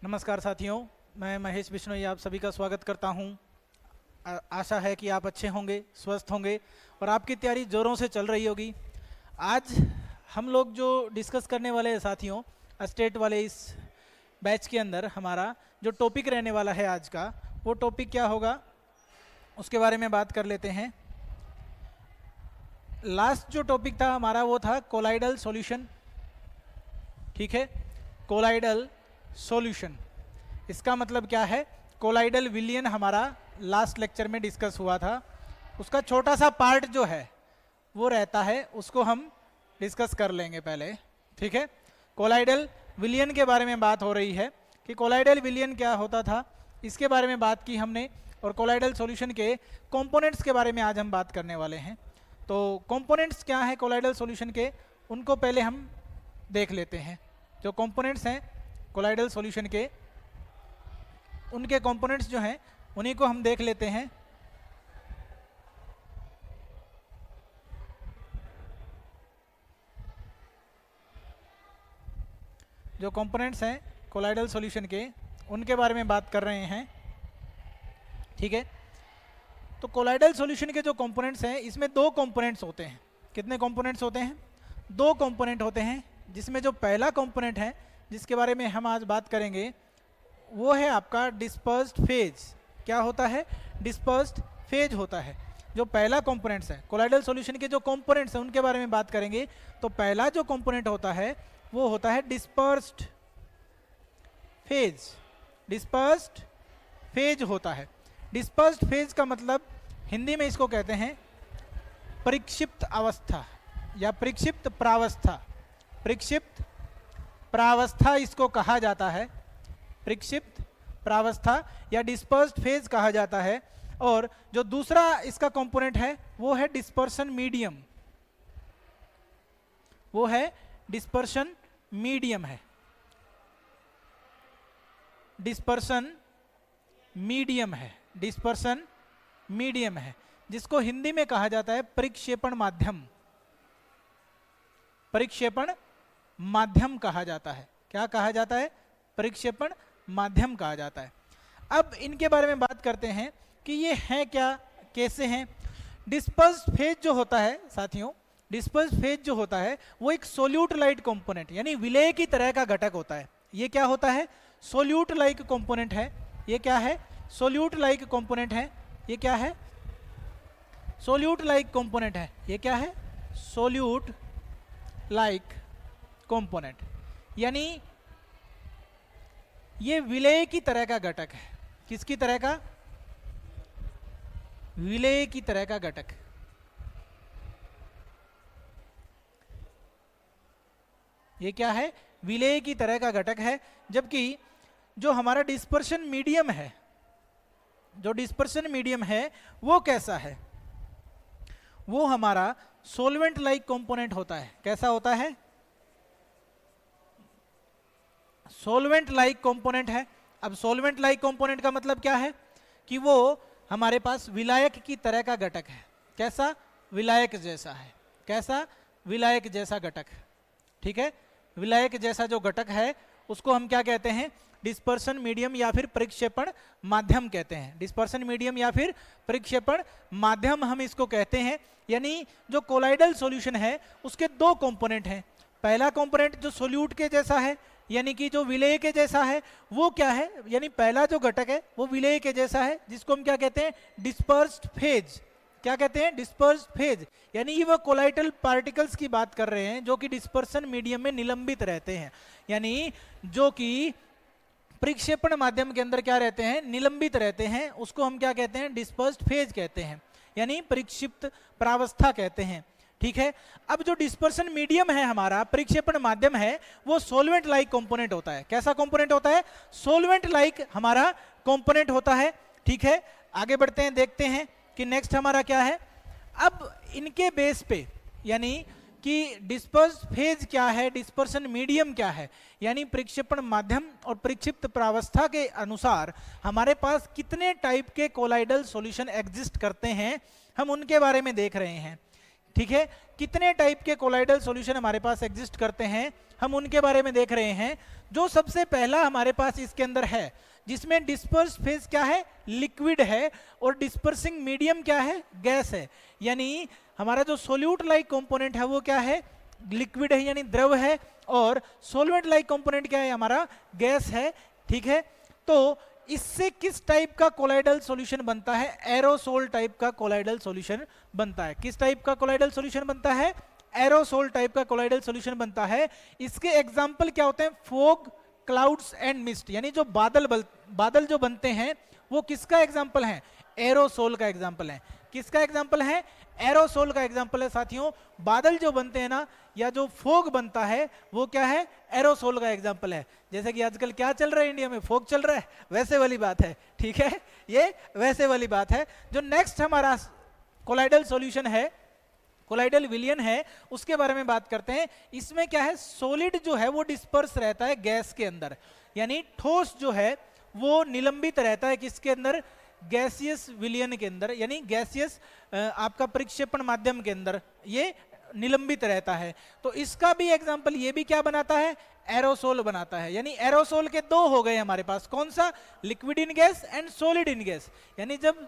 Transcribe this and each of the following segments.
नमस्कार साथियों, मैं महेश बिश्नोई आप सभी का स्वागत करता हूं। आशा है कि आप अच्छे होंगे, स्वस्थ होंगे और आपकी तैयारी ज़ोरों से चल रही होगी। आज हम लोग जो डिस्कस करने वाले हैं साथियों, स्टेट वाले इस बैच के अंदर हमारा जो टॉपिक रहने वाला है आज का, वो टॉपिक क्या होगा उसके बारे में बात कर लेते हैं। लास्ट जो टॉपिक था हमारा वो था कोलाइडल सॉल्यूशन। ठीक है, कोलाइडल सॉल्यूशन इसका मतलब क्या है? कोलाइडल विलयन हमारा लास्ट लेक्चर में डिस्कस हुआ था, उसका छोटा सा पार्ट जो है वो रहता है, उसको हम डिस्कस कर लेंगे पहले। ठीक है, कोलाइडल विलयन के बारे में बात हो रही है कि कोलाइडल विलयन क्या होता था, इसके बारे में बात की हमने। और कोलाइडल सॉल्यूशन के कंपोनेंट्स के बारे में आज हम बात करने वाले हैं। तो कंपोनेंट्स क्या है कोलाइडल सॉल्यूशन के, उनको पहले हम देख लेते हैं। जो कंपोनेंट्स हैं कोलाइडल सॉल्यूशन के, उनके कंपोनेंट्स जो हैं उन्हीं को हम देख लेते हैं। जो कंपोनेंट्स हैं कोलाइडल सॉल्यूशन के, उनके बारे में बात कर रहे हैं। ठीक है, तो कोलाइडल सॉल्यूशन के जो कंपोनेंट्स हैं, इसमें दो कंपोनेंट्स होते हैं। कितने कंपोनेंट्स होते हैं? दो कंपोनेंट होते हैं, जिसमें जो पहला कंपोनेंट है जिसके बारे में हम आज बात करेंगे वो है आपका डिस्पर्स्ड फेज। क्या होता है? डिस्पर्स्ड फेज होता है। जो पहला कंपोनेंट्स है कोलाइडल सॉल्यूशन के, जो कंपोनेंट्स हैं उनके बारे में बात करेंगे। तो पहला जो कंपोनेंट होता है वो होता है डिस्पर्स्ड फेज। डिस्पर्स्ड फेज होता है। डिस्पर्स्ड फेज का मतलब हिंदी में इसको कहते हैं परिक्षिप्त अवस्था या परिक्षिप्त प्रावस्था। परिक्षिप्त प्रावस्था इसको कहा जाता है, परिक्षिप्त प्रावस्था या डिस्पर्स्ड फेज कहा जाता है। और जो दूसरा इसका कंपोनेंट है वो है डिस्पर्शन मीडियम। वो है डिस्पर्शन मीडियम है, डिस्पर्शन मीडियम है, डिस्पर्शन मीडियम है, जिसको हिंदी में कहा जाता है परिक्षेपण माध्यम। परिक्षेपण माध्यम कहा जाता है। क्या कहा जाता है? परिक्षेपण माध्यम कहा जाता है। अब इनके बारे में बात करते हैं कि ये हैं क्या, कैसे हैं। डिस्पर्स्ड फेज जो होता है साथियों, डिस्पर्स्ड फेज जो होता है वो एक सोल्यूट लाइट कंपोनेंट यानी विलेय की तरह का घटक होता है। ये क्या होता है? सोल्यूट लाइक कंपोनेंट है। ये क्या है? सोल्यूट लाइक कंपोनेंट है। ये क्या है? सोल्यूट लाइक कंपोनेंट है। ये क्या है? सोल्यूट लाइक कंपोनेंट, यानी ये विलेय की तरह का घटक है। किसकी तरह का? विलेय की तरह का घटक। ये क्या है? विलेय की तरह का घटक है। जबकि जो हमारा डिस्पर्शन मीडियम है, जो डिस्पर्शन मीडियम है वो कैसा है? वो हमारा सोलवेंट लाइक कंपोनेंट होता है। कैसा होता है? सोलवेंट लाइक कंपोनेंट है। अब सोलवेंट लाइक कंपोनेंट का मतलब क्या है? कि वो हमारे पास विलायक की तरह का घटक है। कैसा? विलायक जैसा है। कैसा? विलायक जैसा घटक। ठीक है, विलायक जैसा जो घटक है उसको हम क्या कहते हैं? डिस्पर्शन मीडियम या फिर परिक्षेपण माध्यम कहते हैं। डिस्पर्शन मीडियम या फिर परिक्षेपण माध्यम हम इसको कहते हैं। यानी जो कोलाइडल सॉल्यूशन है उसके दो कंपोनेंट हैं। पहला कंपोनेंट जो सोल्यूट के जैसा है, यानी कि जो विलेय के जैसा है, वो क्या है? यानी पहला जो घटक है वो विलेय के जैसा है, जिसको हम क्या कहते हैं? Dispersed phase. क्या कहते हैं? Dispersed phase. यानी कि वो कोलाइडल पार्टिकल्स की बात कर रहे हैं जो कि डिस्पर्शन मीडियम में निलंबित रहते हैं, यानी जो कि परिक्षेपण माध्यम के अंदर क्या रहते हैं? निलंबित रहते हैं। उसको हम क्या कहते हैं? डिस्पर्स्ड फेज कहते हैं, यानी परिक्षिप्त प्रावस्था कहते हैं। ठीक है, अब जो डिस्पर्शन मीडियम है हमारा, परिक्षेपण माध्यम है, वो सोलवेंट लाइक कंपोनेंट होता है। कैसा कंपोनेंट होता है? सोलवेंट लाइक हमारा कंपोनेंट होता है। ठीक है, आगे बढ़ते हैं, देखते हैं कि नेक्स्ट हमारा क्या है। अब इनके बेस पे, यानी कि डिस्पर्स्ड फेज क्या है, डिस्पर्शन मीडियम क्या है, यानी परिक्षेपण माध्यम और परिक्षिप्त प्रावस्था के अनुसार हमारे पास कितने टाइप के कोलाइडल सॉल्यूशन एग्जिस्ट करते हैं, हम उनके बारे में देख रहे हैं। ठीक है, कितने टाइप के कोलाइडल सॉल्यूशन हमारे पास एग्जिस्ट करते हैं हम उनके बारे में देख रहे हैं। जो सबसे पहला हमारे पास इसके अंदर है, जिसमें डिस्पर्स फेज क्या है, लिक्विड है, और डिस्पर्सिंग मीडियम क्या है, गैस है। यानी हमारा जो सोल्यूट लाइक कंपोनेंट है वो क्या है, लिक्विड है यानी द्रव है, और सोलवेंट लाइक कंपोनेंट क्या है, हमारा गैस है। ठीक है, तो इससे किस टाइप का कोलाइडल सॉल्यूशन बनता है, एरोसोल टाइप का कोलाइडल सॉल्यूशन बनता है। किस टाइप का कोलाइडल सॉल्यूशन बनता है, एरोसोल टाइप का कोलाइडल सॉल्यूशन बनता है। इसके एग्जांपल क्या होते हैं, फॉग, क्लाउड्स एंड मिस्ट, यानी जो बादल जो बनते हैं वो किसका एग्जांपल है, एरोसोल का एग्जांपल है। किसका एग्जांपल है, एरोसोल का एग्जांपल है साथियों। बादल जो बनते हैं ना, या जो फोग बनता है वो क्या है, एरोसोल का एग्जांपल है। जैसे कि आजकल क्या चल रहा है इंडिया में, फोग चल रहा है, वैसे वाली बात है। ठीक है, ये वैसे वाली बात है। जो नेक्स्ट हमारा कोलाइडल सॉल्यूशन है, कोलाइडल विलयन है, उसके बारे में बात करते हैं। इसमें क्या है, सॉलिड जो है वो डिस्पर्स रहता है गैस के अंदर, यानी ठोस जो है वो निलंबित रहता है किसके अंदर, गैसियस विलयन के अंदर, यानी गैसियस आपका परिक्षेपण माध्यम के अंदर ये निलंबित रहता है। तो इसका भी एग्जांपल ये भी क्या बनाता है, एरोसोल बनाता है। यानी एरोसोल के दो हो गए हमारे पास, कौन सा, liquid in gas and solid in gas. यानी जब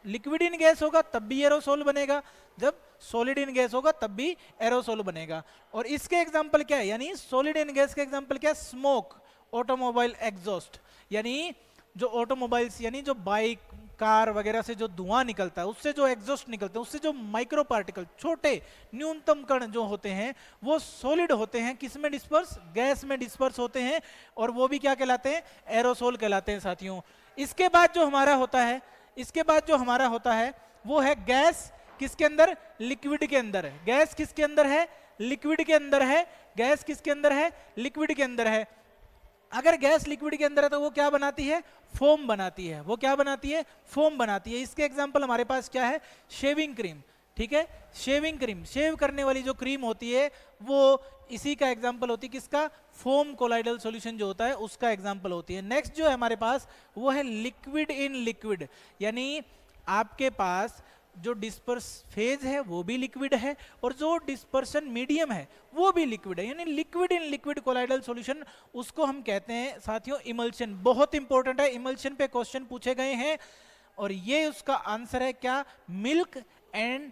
लिक्विड इन गैस होगा तब भी एरोसोल बनेगा, जब सॉलिड इन गैस होगा तब भी एरोसोल बनेगा। और इसके एग्जांपल क्या है, यानी सॉलिड इन गैस के एग्जांपल क्या है, स्मोक, ऑटोमोबाइल एग्जॉस्ट, यानी जो ऑटोमोबाइल्स यानी जो बाइक, कार वगैरह से जो धुआं निकलता है, उससे जो एग्जॉस्ट निकलते हैं, उससे जो माइक्रो पार्टिकल, छोटे न्यूनतम कण जो होते हैं वो सॉलिड होते हैं, किसमें डिस्पर्स, गैस में डिस्पर्स होते हैं, और वो भी क्या कहलाते हैं, एरोसोल कहलाते हैं साथियों। इसके बाद जो हमारा होता है, इसके बाद जो हमारा होता है वो है गैस, किसके अंदर, लिक्विड के अंदर। गैस किसके अंदर है, लिक्विड के अंदर है। गैस किसके अंदर है, लिक्विड के अंदर है। अगर गैस लिक्विड के अंदर है तो वो क्या बनाती है, फोम बनाती है। वो क्या बनाती है, फोम बनाती है। इसके एग्जांपल हमारे पास क्या है, शेविंग क्रीम। ठीक है, शेविंग क्रीम, शेव करने वाली जो क्रीम होती है वो इसी का एग्जांपल होती है, किसका, फोम कोलाइडल सॉल्यूशन जो होता है उसका एग्जांपल होती है। नेक्स्ट जो है हमारे पास वो है लिक्विड इन लिक्विड, यानी आपके पास जो डिस्पर्स फेज है वो भी लिक्विड है, और जो डिस्पर्शन मीडियम है वो भी लिक्विड है। यानी liquid in liquid colloidal solution, उसको हम कहते हैं साथियों इमल्शन। बहुत इंपॉर्टेंट है, इमल्शन पे क्वेश्चन पूछे गए हैं, और ये उसका आंसर है क्या, milk and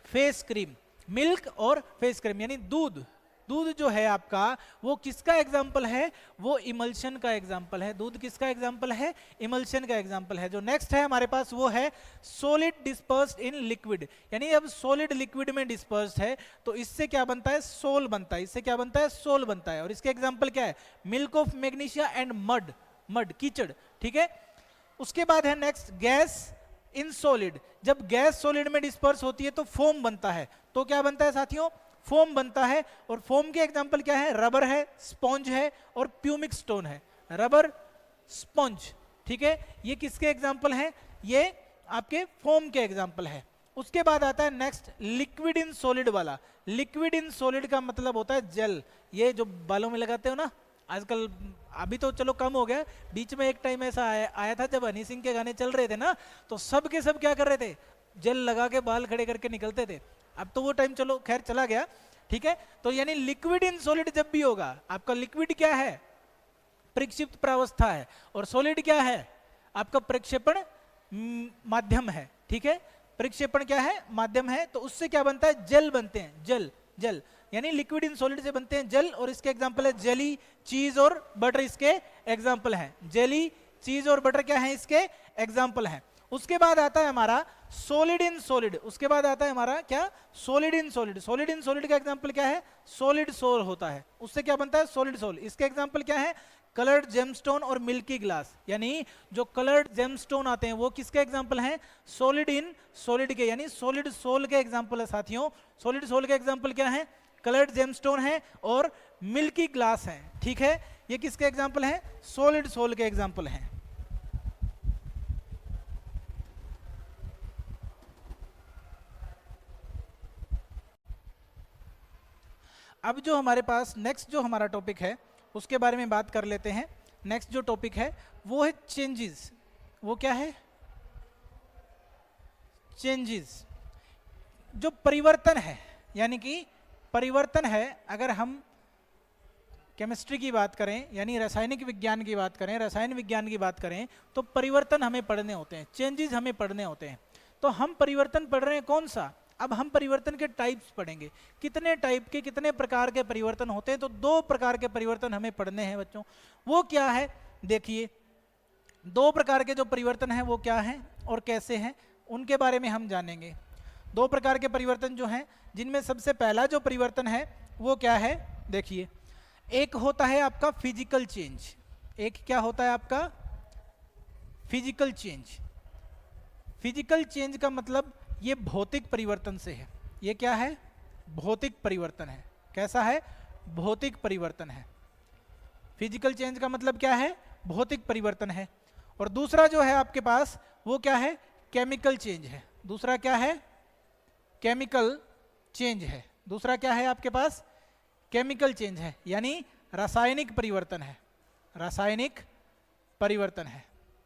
face cream. Milk और फेस क्रीम यानी दूध, दूध जो है आपका वो किसका एग्जाम्पल है, वो इमल्शन का एग्जाम्पल है। दूध किसका एग्जाम्पल है, इमल्शन का एग्जाम्पल है। जो नेक्स्ट है हमारे पास वो है सॉलिड डिस्पर्स्ड इन लिक्विड, यानी अब सॉलिड लिक्विड में डिस्पर्स्ड है तो इससे क्या बनता है, सोल बनता है। इससे क्या बनता है, सोल बनता है। और इसके एग्जाम्पल क्या है, milk of magnesia and mud, mud कीचड़। ठीक है, उसके बाद है नेक्स्ट गैस इन सॉलिड। जब गैस सॉलिड में डिस्पर्स होती है तो फोम बनता है। तो क्या बनता है साथियों, फोम बनता है। और फोम के एग्जांपल क्या है, रबर है, स्पॉन्ज है और प्यूमिक स्टोन है। रबर, स्पॉन्ज, ठीक है, ये किसके एग्जांपल हैं, ये आपके फोम के एग्जांपल है। उसके बाद आता है नेक्स्ट लिक्विड इन सॉलिड वाला। लिक्विड इन सॉलिड का मतलब होता है जेल। ये जो बालों में लगाते हो ना आजकल, अभी तो चलो कम हो गया, बीच में एक टाइम ऐसा आया था जब हनी सिंह के गाने चल रहे थे ना, तो सब के सब क्या कर रहे थे, जेल लगा के बाल खड़े करके निकलते थे। अब तो वो टाइम चलो खैर चला गया। ठीक है, तो यानी लिक्विड इन सॉलिड जब भी होगा, आपका लिक्विड क्या है, परिक्षिप्त प्रावस्था है, और सॉलिड क्या है, आपका प्रक्षेपण माध्यम है। ठीक है, प्रक्षेपण क्या है, माध्यम है। तो उससे क्या बनता है, जल बनते हैं, जल, जल यानी लिक्विड इन सॉलिड से बनते हैं जल। और इसके एग्जांपल है जेली, चीज और बटर, इसके एग्जांपल हैं। जेली, चीज और बटर क्या है, इसके एग्जांपल हैं। उसके बाद आता है हमारा सॉलिड इन सॉलिड। उसके बाद आता है हमारा क्या, solid in solid. Solid in solid का एग्जांपल क्या है, सॉलिड सोल होता है। उससे क्या बनता है, सॉलिड सोल। इसके एग्जांपल क्या है, कलर्ड जेमस्टोन और मिल्की ग्लास। यानी जो कलर्ड जेमस्टोन आते हैं वो किसके एग्जांपल हैं, सॉलिड इन सॉलिड के, यानी सॉलिड सोल के एग्जांपल है साथियों। सॉलिड सोल के एग्जांपल क्या है, कलर्ड जेमस्टोन है और मिल्की ग्लास है। ठीक है, ये किसके एग्जांपल हैं, सॉलिड सोल के एग्जांपल हैं। अब जो हमारे पास नेक्स्ट जो हमारा टॉपिक है उसके बारे में बात कर लेते हैं। नेक्स्ट जो टॉपिक है वो है चेंजेस। वो क्या है, चेंजेस, जो परिवर्तन है, यानी कि परिवर्तन है। अगर हम केमिस्ट्री की बात करें, यानी रासायनिक विज्ञान की बात करें, रसायन विज्ञान की बात करें, तो परिवर्तन हमें पढ़ने होते हैं, चेंजेस हमें पढ़ने होते हैं। तो हम परिवर्तन पढ़ रहे हैं कौन सा? अब हम परिवर्तन के टाइप्स पढ़ेंगे, कितने टाइप के, कितने प्रकार के परिवर्तन होते हैं। तो 2 प्रकार के परिवर्तन हमें पढ़ने हैं बच्चों। वो क्या है? देखिए, 2 प्रकार के जो परिवर्तन हैं वो क्या हैं और कैसे हैं, उनके बारे में हम जानेंगे। 2 प्रकार के परिवर्तन जो हैं, जिनमें सबसे पहला जो परिवर्तन है वो क्या है? देखिए, एक होता है आपका फिजिकल चेंज। एक क्या होता है आपका? Physical change. फिजिकल चेंज का मतलब ये भौतिक परिवर्तन से है। ये क्या है? भौतिक परिवर्तन है। कैसा है? भौतिक परिवर्तन है। फिजिकल चेंज का मतलब क्या है? भौतिक परिवर्तन है। और दूसरा जो है आपके पास वो क्या है? केमिकल चेंज है। दूसरा क्या है? केमिकल चेंज है। दूसरा क्या है आपके पास? केमिकल चेंज है, यानी रासायनिक परिवर्तन है। रासायनिक परिवर्तन है।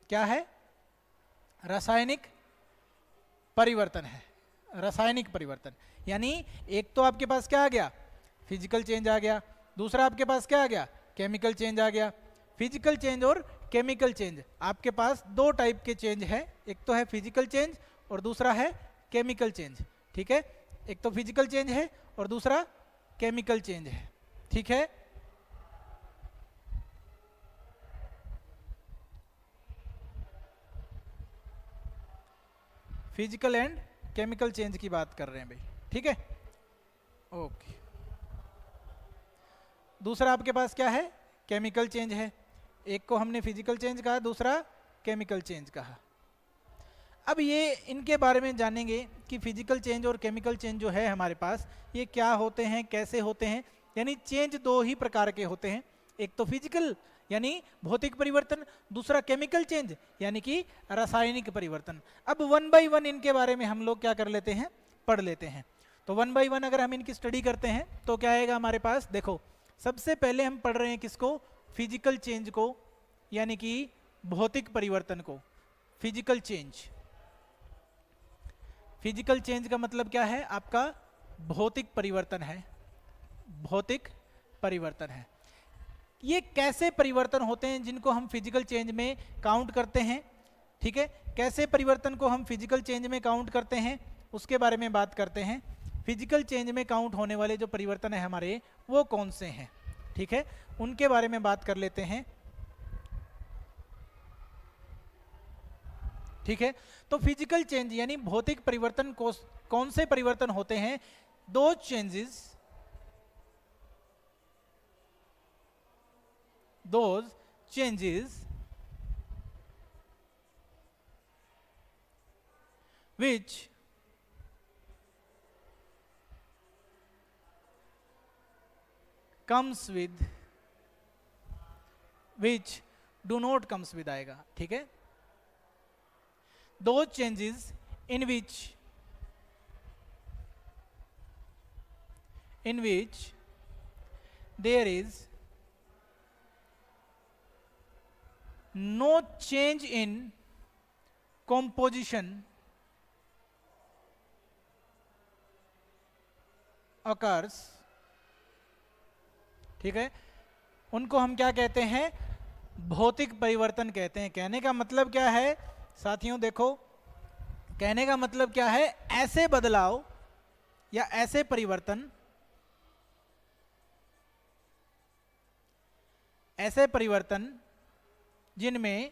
क्या है? रासायनिक परिवर्तन है। रासायनिक परिवर्तन, यानी एक तो आपके पास क्या आ गया? फिजिकल चेंज आ गया। दूसरा आपके पास क्या आ गया? केमिकल चेंज आ गया। फिजिकल चेंज और केमिकल चेंज, आपके पास 2 टाइप के चेंज है। एक तो है फिजिकल चेंज और दूसरा है केमिकल चेंज। ठीक है, एक तो फिजिकल चेंज है और दूसरा केमिकल चेंज है। ठीक है, फिजिकल एंड केमिकल चेंज की बात कर रहे हैं भाई। ठीक है, ओके। दूसरा आपके पास क्या है? केमिकल चेंज है। एक को हमने फिजिकल चेंज कहा, दूसरा केमिकल चेंज कहा। अब ये इनके बारे में जानेंगे कि फिजिकल चेंज और केमिकल चेंज जो है हमारे पास, ये क्या होते हैं, कैसे होते हैं। यानी चेंज 2 ही प्रकार के होते हैं। एक तो फिजिकल यानी भौतिक परिवर्तन, दूसरा केमिकल चेंज यानी कि रासायनिक परिवर्तन। अब 1 बाय 1 इनके बारे में हम लोग क्या कर लेते हैं? पढ़ लेते हैं। तो 1 बाय 1 अगर हम इनकी स्टडी करते हैं तो क्या आएगा हमारे पास? देखो, सबसे पहले हम पढ़ रहे हैं किसको? फिजिकल चेंज को, यानी कि भौतिक परिवर्तन को। Physical change. फिजिकल चेंज का मतलब क्या है आपका? भौतिक परिवर्तन है। भौतिक परिवर्तन है। ये कैसे परिवर्तन होते हैं जिनको हम फिजिकल चेंज में काउंट करते हैं? ठीक है, कैसे परिवर्तन को हम फिजिकल चेंज में काउंट करते हैं उसके बारे में बात करते हैं। फिजिकल चेंज में काउंट होने वाले जो परिवर्तन है हमारे, वो कौन से हैं? ठीक है, उनके बारे में बात कर लेते हैं। ठीक है, तो फिजिकल चेंज यानी भौतिक परिवर्तन को कौन से परिवर्तन होते हैं? दो changes, those changes which comes with, which do not comes with आएगा। ठीक है, those changes in which there is no change in composition occurs। ठीक है, उनको हम क्या कहते हैं? भौतिक परिवर्तन कहते हैं। कहने का मतलब क्या है साथियों? देखो, कहने का मतलब क्या है? ऐसे बदलाव या ऐसे परिवर्तन, ऐसे परिवर्तन जिनमें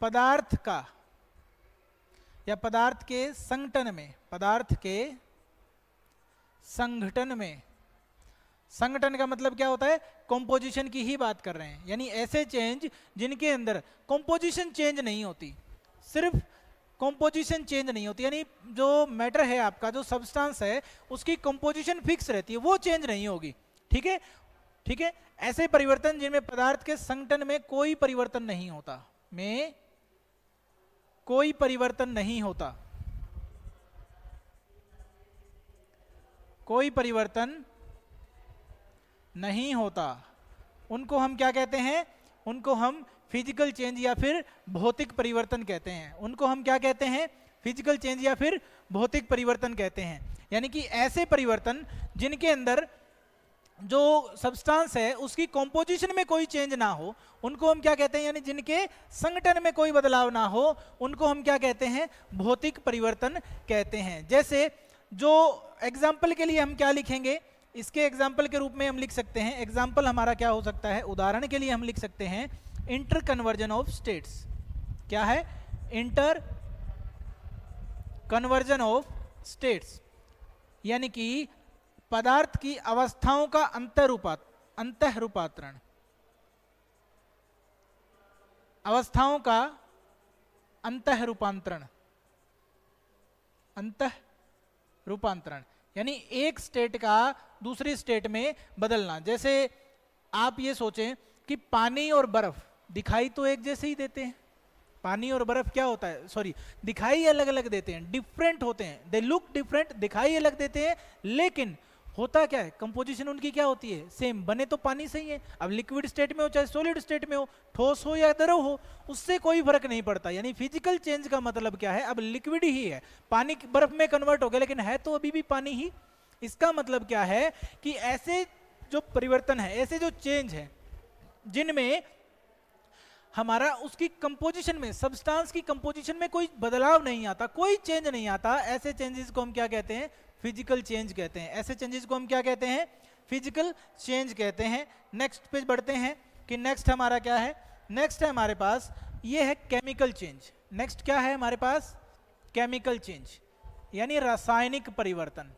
पदार्थ का या पदार्थ के संगठन में, पदार्थ के संगठन में, संगठन का मतलब क्या होता है? कंपोजिशन की ही बात कर रहे हैं। यानी ऐसे चेंज जिनके अंदर कंपोजिशन चेंज नहीं होती, सिर्फ कंपोजिशन चेंज नहीं होती, यानी जो मैटर है आपका, जो सब्सटेंस है, उसकी कंपोजिशन फिक्स रहती है, वो चेंज नहीं होगी। ठीक है, ठीक है, ऐसे परिवर्तन जिनमें पदार्थ के संगठन में कोई परिवर्तन नहीं होता, में कोई परिवर्तन नहीं होता, कोई परिवर्तन नहीं होता, उनको हम क्या कहते हैं? उनको हम फिजिकल चेंज या फिर भौतिक परिवर्तन कहते हैं। उनको हम क्या कहते हैं? फिजिकल चेंज या फिर भौतिक परिवर्तन कहते हैं। यानी कि ऐसे परिवर्तन जिनके अंदर जो सब्सटेंस है उसकी कॉम्पोजिशन में कोई चेंज ना हो, उनको हम क्या कहते हैं, यानी जिनके संगठन में कोई बदलाव ना हो, उनको हम क्या कहते हैं, भौतिक परिवर्तन कहते हैं। जैसे जो एग्जाम्पल के लिए हम क्या लिखेंगे, इसके एग्जाम्पल के रूप में हम लिख सकते हैं, एग्जाम्पल हमारा क्या हो सकता है, उदाहरण के लिए हम लिख सकते हैं इंटर कन्वर्जन ऑफ स्टेट्स। क्या है, इंटर कन्वर्जन ऑफ स्टेट्स, यानी कि पदार्थ की अवस्थाओं का अंतः रूपांतरण, अवस्थाओं का अंतः रूपांतरण, अंतः रूपांतरण यानी एक स्टेट का दूसरी स्टेट में बदलना। जैसे आप ये सोचें कि पानी और बर्फ दिखाई तो एक जैसे ही देते हैं, पानी और बर्फ क्या होता है, सॉरी, दिखाई अलग अलग देते हैं, डिफरेंट होते हैं, दे लुक डिफरेंट, दिखाई अलग देते हैं, लेकिन होता क्या है, कंपोजिशन उनकी क्या होती है, सेम, बने तो पानी से ही है। अब लिक्विड स्टेट में हो चाहे सॉलिड स्टेट में हो, ठोस हो या द्रव हो, उससे कोई फर्क नहीं पड़ता। यानी फिजिकल चेंज का मतलब क्या है, अब लिक्विड ही है, पानी बर्फ में कन्वर्ट हो गया लेकिन है तो अभी भी पानी ही। इसका मतलब क्या है कि ऐसे जो परिवर्तन है, ऐसे जो चेंज है जिनमें हमारा उसकी कंपोजिशन में, सब्सटेंस की कंपोजिशन में कोई बदलाव नहीं आता, कोई चेंज नहीं आता, ऐसे चेंजेस को हम क्या कहते हैं, फिजिकल चेंज कहते हैं। ऐसे चेंजेस को हम क्या कहते हैं, फिजिकल चेंज कहते हैं। नेक्स्ट पेज बढ़ते हैं कि नेक्स्ट हमारा क्या है, नेक्स्ट है हमारे पास ये है केमिकल चेंज। नेक्स्ट क्या है हमारे पास, केमिकल चेंज यानी रासायनिक परिवर्तन,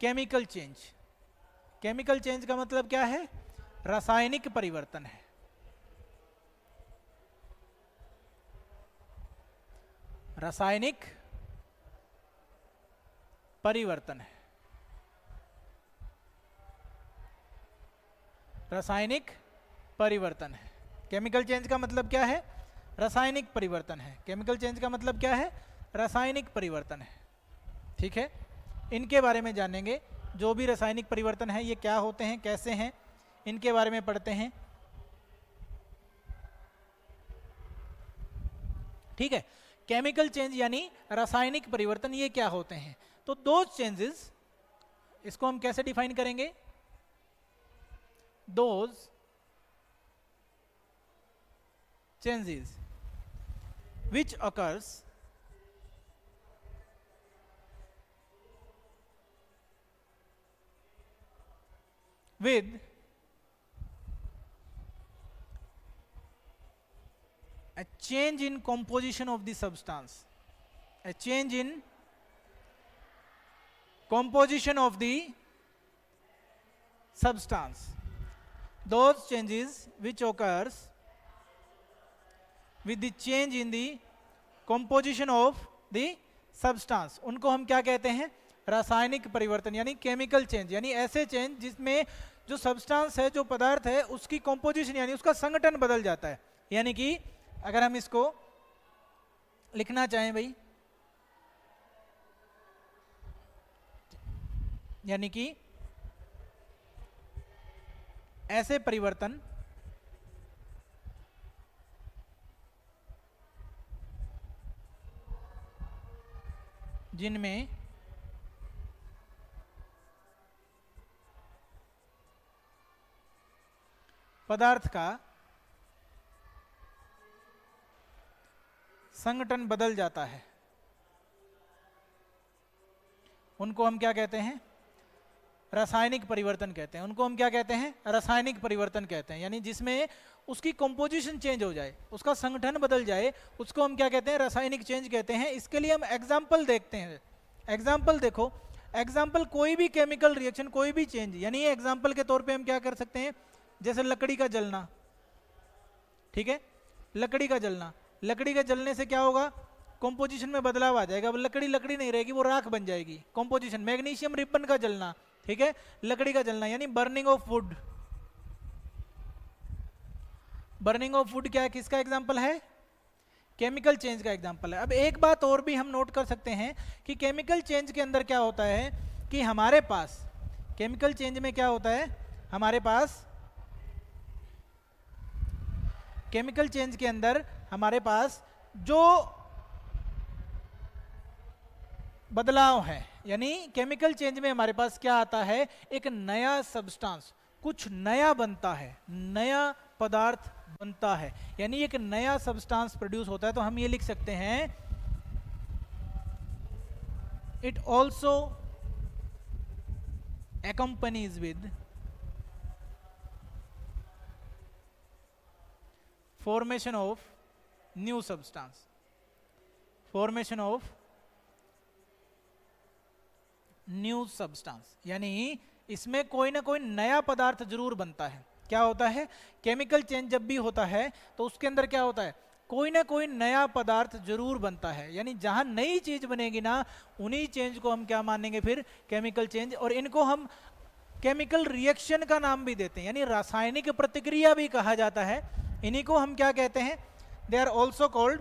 केमिकल चेंज। केमिकल चेंज का मतलब क्या है, रासायनिक परिवर्तन है। रासायनिक परिवर्तन है, रासायनिक परिवर्तन है। केमिकल चेंज का मतलब क्या है, रासायनिक परिवर्तन है। केमिकल चेंज का मतलब क्या है, रासायनिक परिवर्तन है। ठीक है, इनके बारे में जानेंगे, जो भी रासायनिक परिवर्तन है ये क्या होते हैं, कैसे हैं, इनके बारे में पढ़ते हैं। ठीक है, केमिकल चेंज यानी रासायनिक परिवर्तन ये क्या होते हैं। तो दो चेंजेस, इसको हम कैसे डिफाइन करेंगे, those changes which occurs with a change in composition of the substance, a change in composition of the substance, those changes which occurs with the change in the composition of the substance, उनको हम क्या कहते हैं, रासायनिक परिवर्तन यानी chemical change. यानी ऐसे चेंज जिसमें जो सब्सटेंस है, जो पदार्थ है, उसकी कंपोजिशन यानी उसका संगठन बदल जाता है। यानी कि अगर हम इसको लिखना चाहें भाई, यानी कि ऐसे परिवर्तन जिनमें पदार्थ का संगठन बदल जाता है, उनको हम क्या कहते हैं, रासायनिक परिवर्तन कहते हैं। उनको हम क्या कहते हैं, रासायनिक परिवर्तन कहते हैं। यानी जिसमें उसकी कंपोजिशन चेंज हो जाए, उसका संगठन बदल जाए, उसको हम क्या कहते हैं, रासायनिक चेंज कहते हैं। इसके लिए हम एग्जाम्पल देखते हैं। एग्जाम्पल देखो, एग्जाम्पल कोई भी केमिकल रिएक्शन, कोई भी चेंज, यानी ये एग्जाम्पल के तौर पे हम क्या कर सकते हैं, जैसे लकड़ी का जलना। ठीक है, लकड़ी का जलना, लकड़ी का जलने से क्या होगा, कंपोजिशन में बदलाव आ जाएगा। अब लकड़ी लकड़ी नहीं रहेगी, वो राख बन जाएगी, कंपोजिशन। मैग्नीशियम रिबन का जलना, ठीक है, लकड़ी का जलना यानी burning of would. Burning of would क्या है, किसका एग्जांपल है, केमिकल चेंज का एग्जांपल है। अब एक बात और भी हम नोट कर सकते हैं कि केमिकल चेंज के अंदर क्या होता है कि हमारे पास, केमिकल चेंज में क्या होता है, हमारे पास केमिकल चेंज के अंदर हमारे पास जो बदलाव है, यानी केमिकल चेंज में हमारे पास क्या आता है, एक नया सब्सटेंस, कुछ नया बनता है, नया पदार्थ बनता है, यानी एक नया सब्सटेंस प्रोड्यूस होता है। तो हम ये लिख सकते हैं it also accompanies with formation of new substance, formation of new substance, यानी इसमें कोई ना कोई नया पदार्थ जरूर बनता है। क्या होता है, केमिकल चेंज जब भी होता है तो उसके अंदर क्या होता है, कोई ना कोई नया पदार्थ जरूर बनता है, यानी जहां नई चीज बनेगी ना, उन्हीं चेंज को हम क्या मानेंगे फिर, केमिकल चेंज। और इनको हम केमिकल रिएक्शन का नाम भी देते हैं, यानी रासायनिक प्रतिक्रिया भी कहा जाता है। इन्हीं को हम क्या कहते हैं, दे आर ऑल्सो कॉल्ड,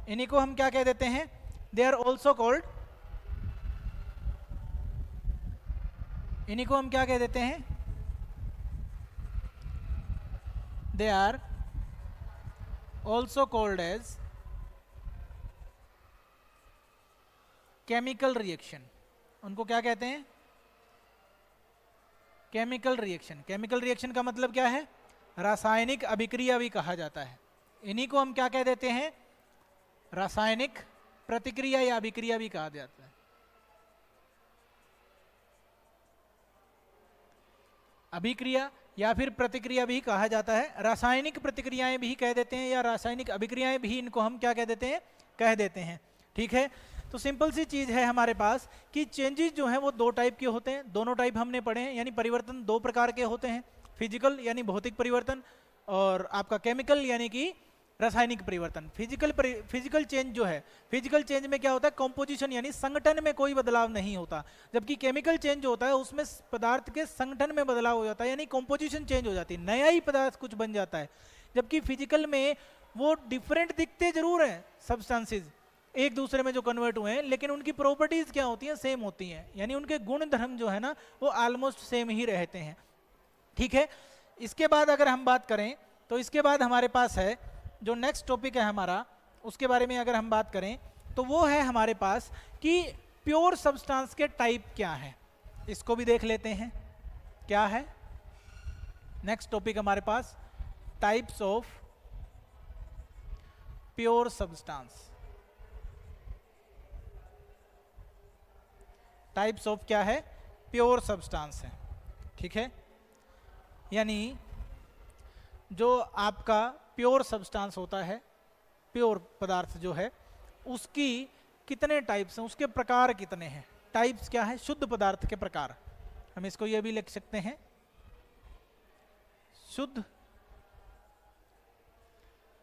इन्हीं को हम क्या कह देते हैं, दे आर ऑल्सो कॉल्ड, इन्हीं को हम क्या कह देते हैं, they are also called as chemical reaction. उनको क्या कहते हैं, केमिकल रिएक्शन। केमिकल रिएक्शन का मतलब क्या है, रासायनिक अभिक्रिया भी कहा जाता है। इन्हीं को हम क्या कह देते हैं, रासायनिक प्रतिक्रिया या अभिक्रिया भी कहा जाता है। अभिक्रिया या फिर प्रतिक्रिया भी कहा जाता है, रासायनिक प्रतिक्रियाएं भी कह देते हैं, या रासायनिक अभिक्रियाएं भी इनको हम क्या कह देते हैं, कह देते हैं। ठीक है, तो सिंपल सी चीज है हमारे पास कि चेंजेस जो हैं वो दो टाइप के होते हैं, दोनों टाइप हमने पढ़े हैं, यानी परिवर्तन दो प्रकार के होते हैं, फिजिकल यानी भौतिक परिवर्तन, और आपका केमिकल यानी कि रासायनिक परिवर्तन। फिजिकल चेंज जो है, फिजिकल चेंज में क्या होता है, कॉम्पोजिशन यानी संगठन में कोई बदलाव नहीं होता, जबकि केमिकल चेंज जो होता है उसमें पदार्थ के संगठन में बदलाव हो जाता है, यानी कॉम्पोजिशन चेंज हो जाती है, नया ही पदार्थ कुछ बन जाता है। जबकि फिजिकल में वो डिफरेंट दिखते जरूर हैं सब्सटेंसेज एक दूसरे में जो कन्वर्ट हुए हैं, लेकिन उनकी प्रॉपर्टीज क्या होती हैं, सेम होती हैं, यानी उनके गुण धर्म जो है ना वो ऑलमोस्ट सेम ही रहते हैं। ठीक है, इसके बाद अगर हम बात करें तो इसके बाद हमारे पास है जो नेक्स्ट टॉपिक है हमारा, उसके बारे में अगर हम बात करें तो वो है हमारे पास कि प्योर सब्सटेंस के टाइप क्या है, इसको भी देख लेते हैं। क्या है नेक्स्ट टॉपिक हमारे पास, types of pure substance. Types of क्या है, प्योर सब्सटेंस है। ठीक है, यानी जो आपका प्योर सब्सटेंस होता है, प्योर पदार्थ जो है, उसकी कितने टाइप्स हैं, उसके प्रकार कितने हैं। टाइप्स क्या है, शुद्ध पदार्थ के प्रकार। हम इसको ये भी लिख सकते हैं, शुद्ध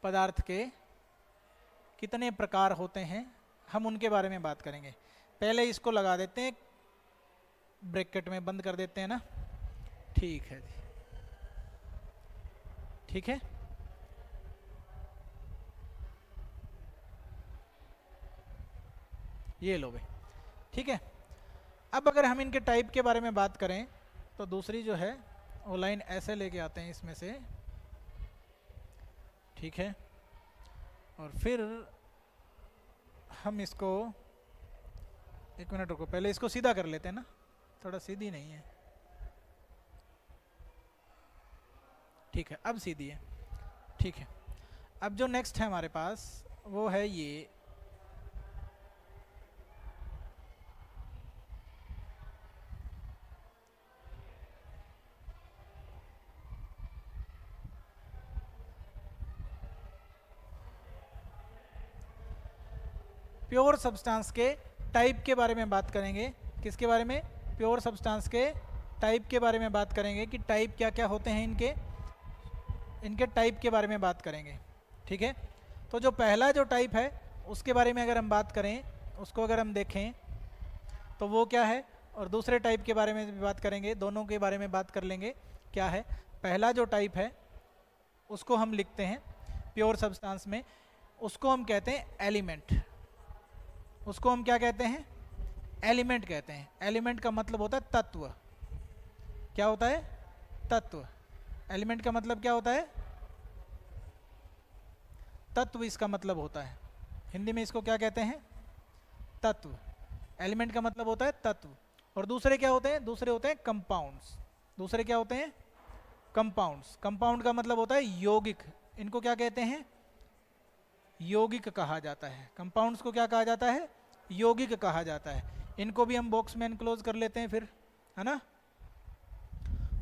पदार्थ के कितने प्रकार होते हैं, हम उनके बारे में बात करेंगे। पहले इसको लगा देते हैं, ब्रैकेट में बंद कर देते हैं ना। ठीक है जी, ठीक है, ये लो भाई। ठीक है, अब अगर हम इनके टाइप के बारे में बात करें तो दूसरी जो है वो लाइन ऐसे लेके आते हैं इसमें से। ठीक है, और फिर हम इसको, एक मिनट रुको, पहले इसको सीधा कर लेते हैं ना, थोड़ा सीधी नहीं है। ठीक है, अब सीधी है। ठीक है, अब जो नेक्स्ट है हमारे पास वो है ये, प्योर सब्सटेंस के टाइप के बारे में बात करेंगे। किसके बारे में, प्योर सब्सटेंस के टाइप के बारे में बात करेंगे कि टाइप क्या क्या होते हैं इनके, इनके टाइप के बारे में बात करेंगे। ठीक है, तो जो पहला जो टाइप है उसके बारे में अगर हम बात करें, उसको अगर हम देखें तो वो क्या है, और दूसरे टाइप के बारे में भी बात करेंगे, दोनों के बारे में बात कर लेंगे। क्या है, पहला जो टाइप है उसको हम लिखते हैं प्योर सब्सटेंस में, उसको हम कहते हैं एलिमेंट। उसको हम क्या कहते हैं, एलिमेंट कहते हैं। एलिमेंट का मतलब होता है तत्व। क्या होता है, तत्व। एलिमेंट का मतलब क्या होता है, तत्व इसका मतलब होता है। हिंदी में इसको क्या कहते हैं, तत्व, एलिमेंट का मतलब होता है तत्व। और दूसरे क्या होते हैं? दूसरे होते हैं कंपाउंड्स। दूसरे क्या होते हैं? कंपाउंड्स। कंपाउंड का मतलब होता है यौगिक। इनको क्या कहते हैं? यौगिक कहा जाता है। कंपाउंड्स को क्या कहा जाता है? यौगिक कहा जाता है। इनको भी हम बॉक्स में एनक्लोज कर लेते हैं फिर, है ना,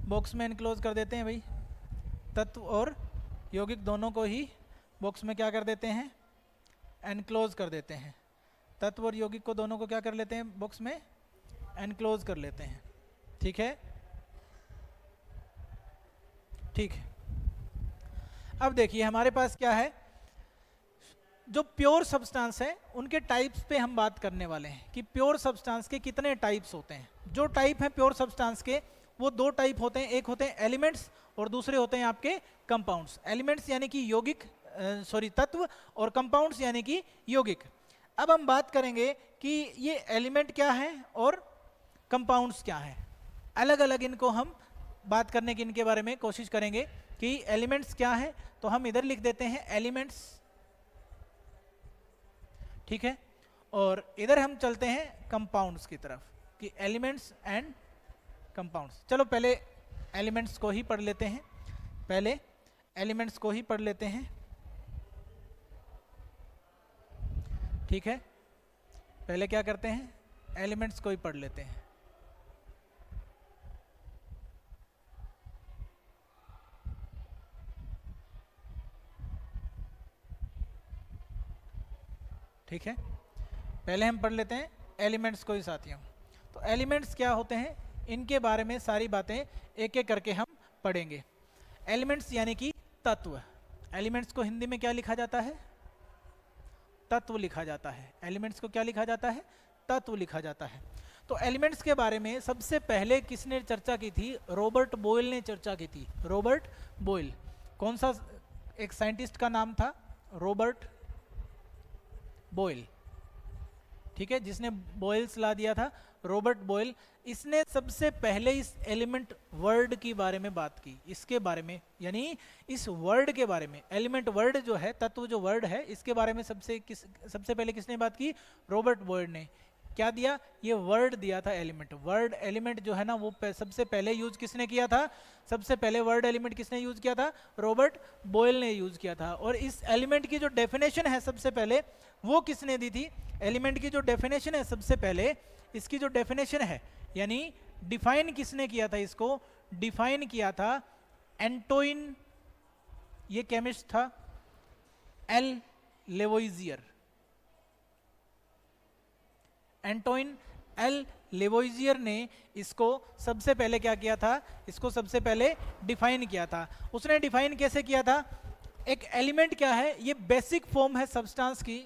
बॉक्स में एनक्लोज कर देते हैं भाई। तत्व और यौगिक दोनों को ही बॉक्स में क्या कर देते हैं? एनक्लोज कर देते हैं। तत्व और यौगिक को दोनों को क्या कर लेते हैं? बॉक्स में एनक्लोज कर लेते हैं। ठीक है, ठीक है। अब देखिए हमारे पास क्या है, जो प्योर सब्सटेंस है उनके टाइप्स पे हम बात करने वाले हैं कि प्योर सब्सटेंस के कितने टाइप्स होते हैं। जो टाइप हैं प्योर सब्सटेंस के वो दो टाइप होते हैं, एक होते हैं एलिमेंट्स और दूसरे होते हैं आपके कंपाउंड्स। एलिमेंट्स यानी कि यौगिक, तत्व, और कंपाउंड्स यानी कि यौगिक। अब हम बात करेंगे कि ये एलिमेंट क्या है और कंपाउंड्स क्या है। अलग अलग इनको हम बात करने की इनके बारे में कोशिश करेंगे कि एलिमेंट्स क्या है। तो हम इधर लिख देते हैं एलिमेंट्स, ठीक है, और इधर हम चलते हैं कंपाउंड्स की तरफ कि एलिमेंट्स एंड कंपाउंड्स। चलो पहले एलिमेंट्स को ही पढ़ लेते हैं, पहले एलिमेंट्स को ही पढ़ लेते हैं, ठीक है। पहले क्या करते हैं? एलिमेंट्स को ही पढ़ लेते हैं। ठीक है, पहले हम पढ़ लेते हैं एलिमेंट्स को ही साथियों। तो एलिमेंट्स क्या होते हैं, इनके बारे में सारी बातें एक एक करके हम पढ़ेंगे। एलिमेंट्स यानी कि तत्व। एलिमेंट्स को हिंदी में क्या लिखा जाता है? तत्व लिखा जाता है। एलिमेंट्स को क्या लिखा जाता है? तत्व लिखा जाता है। तो एलिमेंट्स के बारे में सबसे पहले किसने चर्चा की थी? रॉबर्ट बॉयल ने चर्चा की थी। रॉबर्ट बॉयल, कौन सा एक साइंटिस्ट का नाम था? रॉबर्ट बॉयल, ठीक है, जिसने बॉयल्स ला दिया था, रॉबर्ट बॉयल। इसने सबसे पहले इस एलिमेंट वर्ड की बारे में बात की, इसके बारे में, यानी इस वर्ड के बारे में। एलिमेंट वर्ड जो है, तत्व जो वर्ड है, इसके बारे में सबसे पहले किसने बात की? रॉबर्ट बॉयल ने। क्या दिया? ये वर्ड दिया था एलिमेंट। वर्ड एलिमेंट जो है ना वो सबसे पहले यूज किसने किया था? सबसे पहले वर्ड एलिमेंट किसने यूज किया था? रॉबर्ट बॉयल ने यूज किया था। और इस एलिमेंट की जो डेफिनेशन है सबसे पहले वो किसने दी थी? एलिमेंट की जो डेफिनेशन है सबसे पहले, इसकी जो डेफिनेशन है यानी डिफाइन किसने किया था? इसको डिफाइन किया था एंटोइन, ये केमिस्ट था, एल लेवोइजियर। एंटोइन एल लेवोइजियर ने इसको सबसे पहले क्या किया था? इसको सबसे पहले डिफाइन किया था। उसने डिफाइन कैसे किया था? एक एलिमेंट क्या है? ये बेसिक फॉर्म है सब्सटेंस की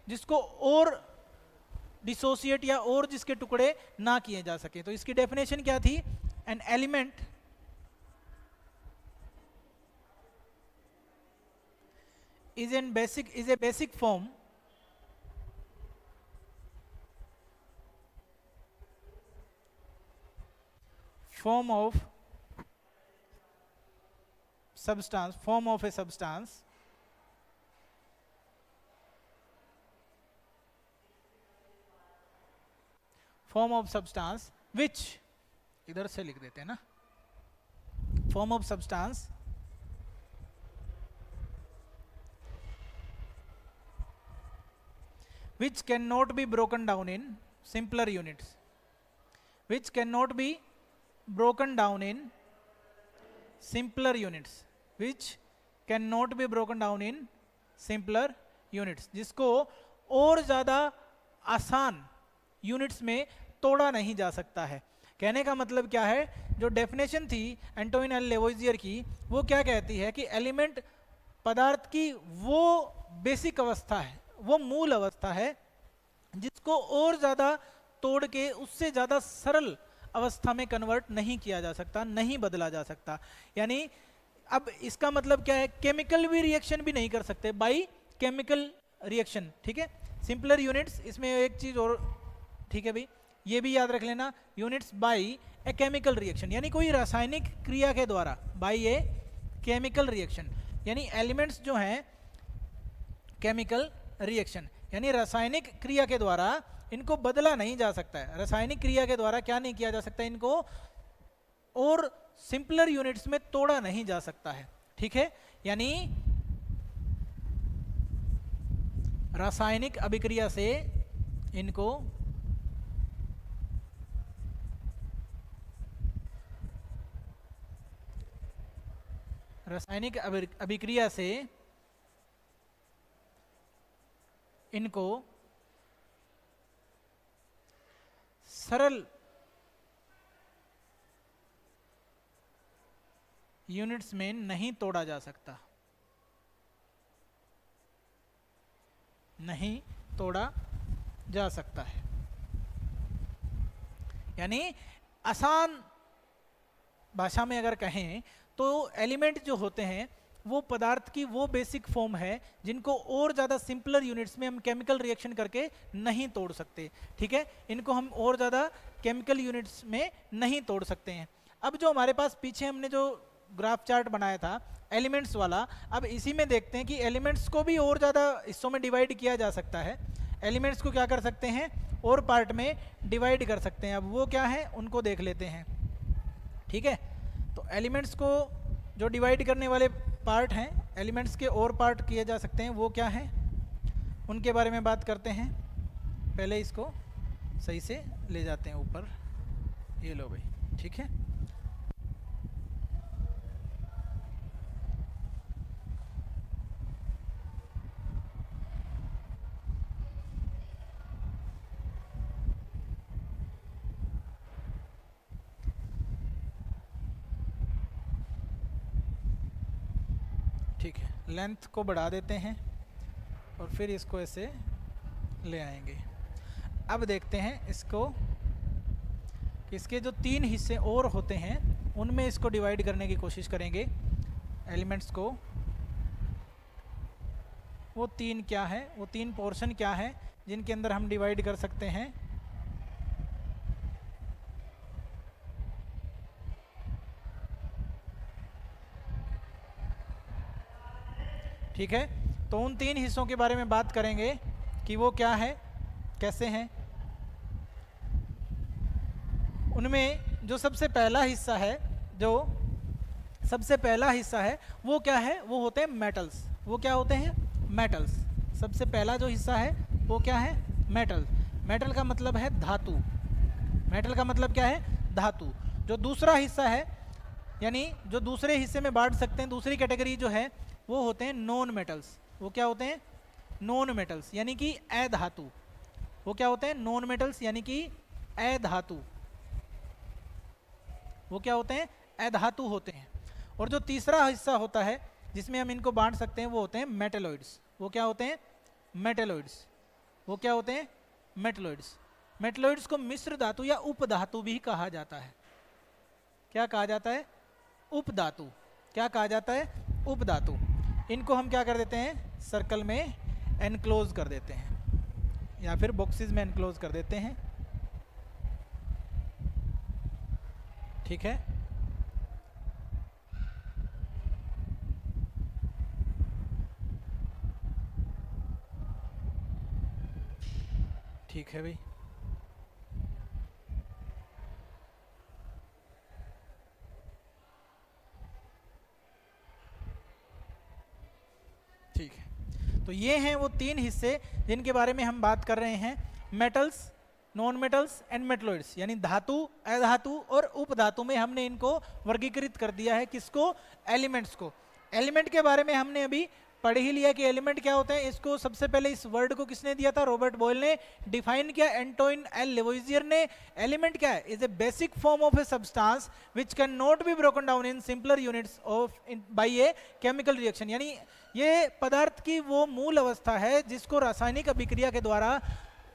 जिसको और डिसोसिएट या और जिसके टुकड़े ना किए जा सके। तो इसकी डेफिनेशन क्या थी? An element is a basic form of substance, form of a substance which, इधर से लिख देते हैं ना, form of substance which cannot be broken down in simpler units, which cannot be broken down in simpler units, which cannot be broken down in simpler units, जिसको और ज़्यादा आसान यूनिट्स में तोड़ा नहीं जा सकता है। कहने का मतलब क्या है? जो डेफिनेशन थी एंटोइन एल लेवोइजियर की, वो क्या कहती है कि एलिमेंट पदार्थ की वो बेसिक अवस्था है, वो मूल अवस्था है जिसको और ज़्यादा तोड़ के उससे ज़्यादा सरल अवस्था में कन्वर्ट नहीं किया जा सकता, नहीं बदला जा सकता। यानी अब इसका मतलब क्या है? केमिकल भी रिएक्शन भी नहीं कर सकते बाई केमिकल रिएक्शन, ठीक है। सिंपलर यूनिट्स, इसमें एक चीज और, ठीक है भाई, ये भी याद रख लेना, units by A chemical reaction, यानी कोई रासायनिक क्रिया के द्वारा, बाई ए केमिकल रिएक्शन, यानी एलिमेंट्स जो हैं केमिकल रिएक्शन। यानी रासायनिक क्रिया के द्वारा इनको बदला नहीं जा सकता है। रासायनिक क्रिया के द्वारा क्या नहीं किया जा सकता, इनको और सिंपलर यूनिट्स में तोड़ा नहीं जा सकता है। ठीक है, यानी रासायनिक अभिक्रिया से इनको रासायनिक अभिक्रिया से इनको सरल यूनिट्स में नहीं तोड़ा जा सकता, नहीं तोड़ा जा सकता है। यानी आसान भाषा में अगर कहें तो एलिमेंट जो होते हैं वो पदार्थ की वो बेसिक फॉर्म है जिनको और ज़्यादा सिंपलर यूनिट्स में हम केमिकल रिएक्शन करके नहीं तोड़ सकते। ठीक है, इनको हम और ज़्यादा केमिकल यूनिट्स में नहीं तोड़ सकते हैं। अब जो हमारे पास पीछे हमने जो ग्राफ चार्ट बनाया था एलिमेंट्स वाला, अब इसी में देखते हैं कि एलिमेंट्स को भी और ज़्यादा हिस्सों में डिवाइड किया जा सकता है। एलिमेंट्स को क्या कर सकते हैं, और पार्ट में डिवाइड कर सकते हैं। अब वो क्या है उनको देख लेते हैं। ठीक है, तो एलिमेंट्स को जो डिवाइड करने वाले पार्ट हैं, एलिमेंट्स के और पार्ट किए जा सकते हैं, वो क्या हैं उनके बारे में बात करते हैं। पहले इसको सही से ले जाते हैं ऊपर, ये लो भाई। ठीक है, ठीक है, लेंथ को बढ़ा देते हैं और फिर इसको ऐसे ले आएंगे। अब देखते हैं इसको कि इसके जो 3 हिस्से और होते हैं उनमें इसको डिवाइड करने की कोशिश करेंगे एलिमेंट्स को। वो 3 क्या है, वो 3 पोर्शन क्या है जिनके अंदर हम डिवाइड कर सकते हैं। ठीक है, तो उन 3 हिस्सों के बारे में बात करेंगे कि वो क्या है, कैसे हैं। उनमें जो सबसे पहला हिस्सा है, जो सबसे पहला हिस्सा है वो क्या है, वो होते हैं मेटल्स। वो क्या होते हैं, मेटल्स। सबसे पहला जो हिस्सा है वो क्या है, मेटल। मेटल का मतलब है धातु। मेटल का मतलब क्या है, धातु। जो दूसरा हिस्सा है, यानी जो दूसरे हिस्से में बांट सकते हैं, दूसरी कैटेगरी जो है वो होते हैं नॉन मेटल्स। वो क्या होते हैं, नॉन मेटल्स, यानी कि अधातु। वो क्या होते हैं, नॉन मेटल्स यानी कि अधातु। वो क्या होते हैं, अधातु होते हैं। और जो तीसरा हिस्सा होता है जिसमें हम इनको बांट सकते हैं वो होते हैं मेटेलॉइड्स। वो क्या होते हैं, मेटेलॉइड्स। वो क्या होते हैं, मेटेलॉइड्स। मेटेलॉइड्स को मिश्र धातु या उपधातु भी कहा जाता है। क्या कहा जाता है, उपधातु। क्या कहा जाता है, उपधातु। इनको हम क्या कर देते हैं, सर्कल में एनक्लोज कर देते हैं या फिर बॉक्सेस में एनक्लोज कर देते हैं। ठीक है, ठीक है भाई। ठीक है, तो ये हैं वो 3 हिस्से जिनके बारे में हम बात कर रहे हैं, metals, non metals and metalloids. यानी धातु, अधातु और उपधातु में हमने इनको वर्गीकृत कर दिया है। किसको, एलिमेंट्स को। एलिमेंट के बारे में हमने अभी पढ़ ही लिया कि एलिमेंट क्या होते हैं। इसको सबसे पहले इस वर्ड को किसने दिया था, रॉबर्ट बॉयल ने डिफाइन किया, एंटोइन एल लेवोइजियर ने। एलिमेंट क्या है, is a basic form of a substance which can not be broken down in simpler units of by a chemical reaction. यानी ये पदार्थ की वो मूल अवस्था है जिसको रासायनिक अभिक्रिया के द्वारा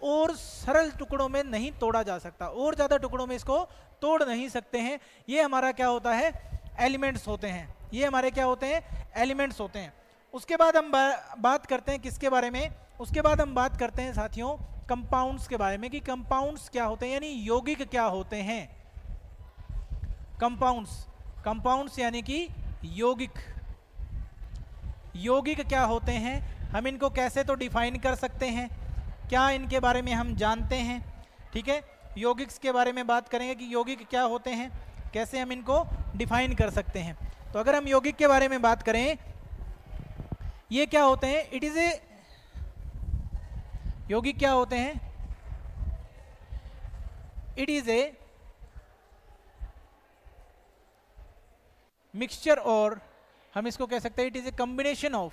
और सरल टुकड़ों में नहीं तोड़ा जा सकता, और ज़्यादा टुकड़ों में इसको तोड़ नहीं सकते हैं। ये हमारा क्या होता है, एलिमेंट्स होते हैं। ये हमारे क्या होते हैं, एलिमेंट्स होते हैं। उसके बाद हम बात करते हैं किसके बारे में, उसके बाद हम बात करते हैं साथियों कंपाउंड्स के बारे में कि कंपाउंड्स क्या होते हैं, यानी यौगिक क्या होते हैं। कंपाउंड्स, कंपाउंड्स यानी कि यौगिक। यौगिक क्या होते हैं, हम इनको कैसे तो डिफाइन कर सकते हैं। क्या इनके बारे में हम जानते हैं, ठीक है। यौगिक्स के बारे में बात करेंगे कि यौगिक क्या होते हैं, कैसे हम इनको डिफाइन कर सकते हैं। तो अगर हम यौगिक के बारे में बात करें, ये क्या होते हैं, इट इज ए, यौगिक क्या होते हैं, इट इज ए मिक्सचर, और हम इसको कह सकते हैं it is a combination of,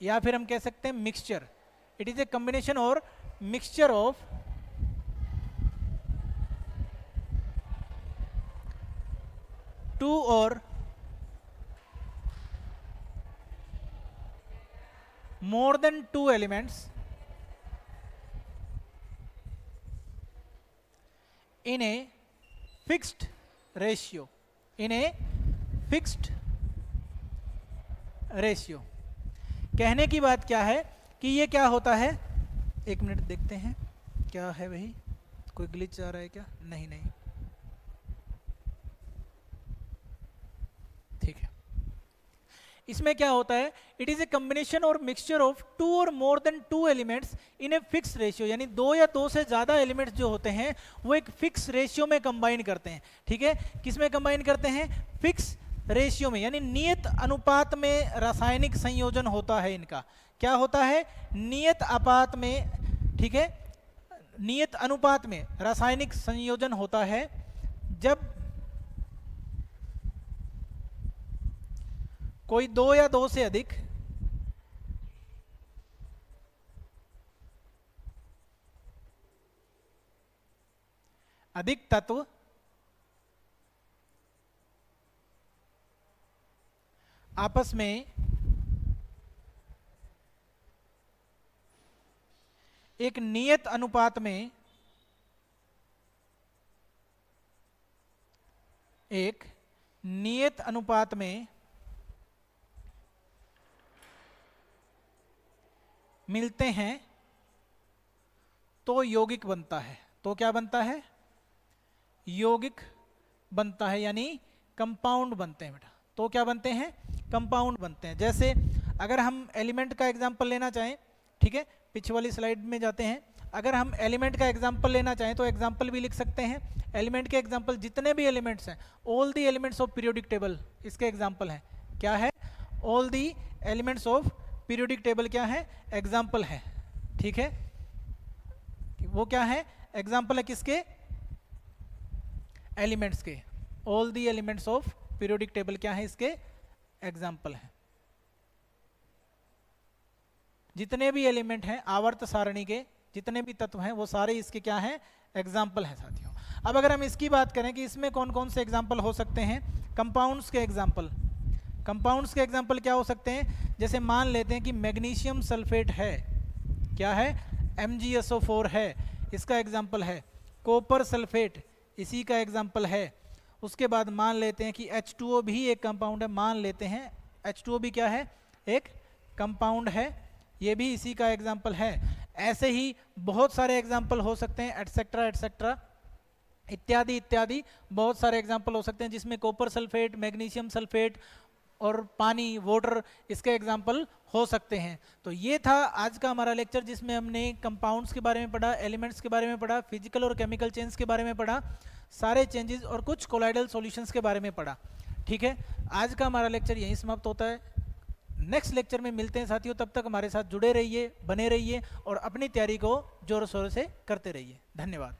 या फिर हम कह सकते हैं mixture, it is a combination और मिक्सचर ऑफ टू और more than two elements in a fixed ratio, in a fixed ratio। कहने की बात क्या है कि ये क्या होता है, एक मिनट देखते हैं क्या है, वही कोई ग्लिच आ रहा है क्या, नहीं नहीं, ठीक है। इसमें क्या होता है, इट इज ए कॉम्बिनेशन और मिक्सचर ऑफ टू और more than two elements in a fix ratio, यानी दो या दो से ज्यादा एलिमेंट्स जो होते हैं वो एक फिक्स रेशियो में कंबाइन करते हैं, ठीक है। किस में कंबाइन करते हैं, फिक्स रेशियो में, यानी नियत अनुपात में रासायनिक संयोजन होता है इनका। क्या होता है, नियत अनुपात में, ठीक है, नियत अनुपात में रासायनिक संयोजन होता है जब कोई दो या दो से अधिक तत्व आपस में एक नियत अनुपात में, एक नियत अनुपात में मिलते हैं तो यौगिक बनता है। तो क्या बनता है, यौगिक बनता है, यानी कंपाउंड बनते हैं बेटा। तो क्या बनते हैं, कंपाउंड बनते हैं। जैसे अगर हम एलिमेंट का एग्जांपल लेना चाहें, ठीक है, पीछे वाली स्लाइड में जाते हैं, अगर हम एलिमेंट का एग्जांपल लेना चाहें तो एग्जांपल भी लिख सकते हैं। एलिमेंट के एग्जांपल जितने भी एलिमेंट्स हैं, all the elements of periodic table इसके एग्जांपल हैं। क्या है, all the elements of periodic table क्या है, एग्जाम्पल है, ठीक है। वो क्या है, एग्जाम्पल है किसके, एलिमेंट्स के। All the elements of periodic table क्या है, इसके एग्जाम्पल है। जितने भी एलिमेंट हैं आवर्त सारणी के, जितने भी तत्व हैं वो सारे इसके क्या हैं, एग्जाम्पल हैं साथियों। अब अगर हम इसकी बात करें कि इसमें कौन कौन से एग्जाम्पल हो सकते हैं, कंपाउंड्स के एग्जाम्पल। कंपाउंड्स के एग्जाम्पल क्या हो सकते हैं, जैसे मान लेते हैं कि मैग्नीशियम सल्फेट है, क्या है, MgSO4 है, इसका एग्जाम्पल है। कॉपर सल्फेट इसी का एग्जाम्पल है। उसके बाद मान लेते हैं कि H2O भी एक कंपाउंड है, मान लेते हैं H2O भी क्या है, एक कंपाउंड है, ये भी इसी का एग्जाम्पल है। ऐसे ही बहुत सारे एग्जाम्पल हो सकते हैं, एटसेट्रा एटसेट्रा, इत्यादि इत्यादि बहुत सारे एग्जाम्पल हो सकते हैं जिसमें कॉपर सल्फेट, मैग्नीशियम सल्फेट और पानी, वाटर, इसके एग्जाम्पल हो सकते हैं। तो ये था आज का हमारा लेक्चर जिसमें हमने कंपाउंड्स के बारे में पढ़ा, एलिमेंट्स के बारे में पढ़ा, फिजिकल और केमिकल चेंज के बारे में पढ़ा, सारे चेंजेस और कुछ कोलाइडल सॉल्यूशंस के बारे में पढ़ा, ठीक है। आज का हमारा लेक्चर यहीं समाप्त होता है। नेक्स्ट लेक्चर में मिलते हैं साथियों, तब तक हमारे साथ जुड़े रहिए, बने रहिए और अपनी तैयारी को जोर शोर से करते रहिए। धन्यवाद।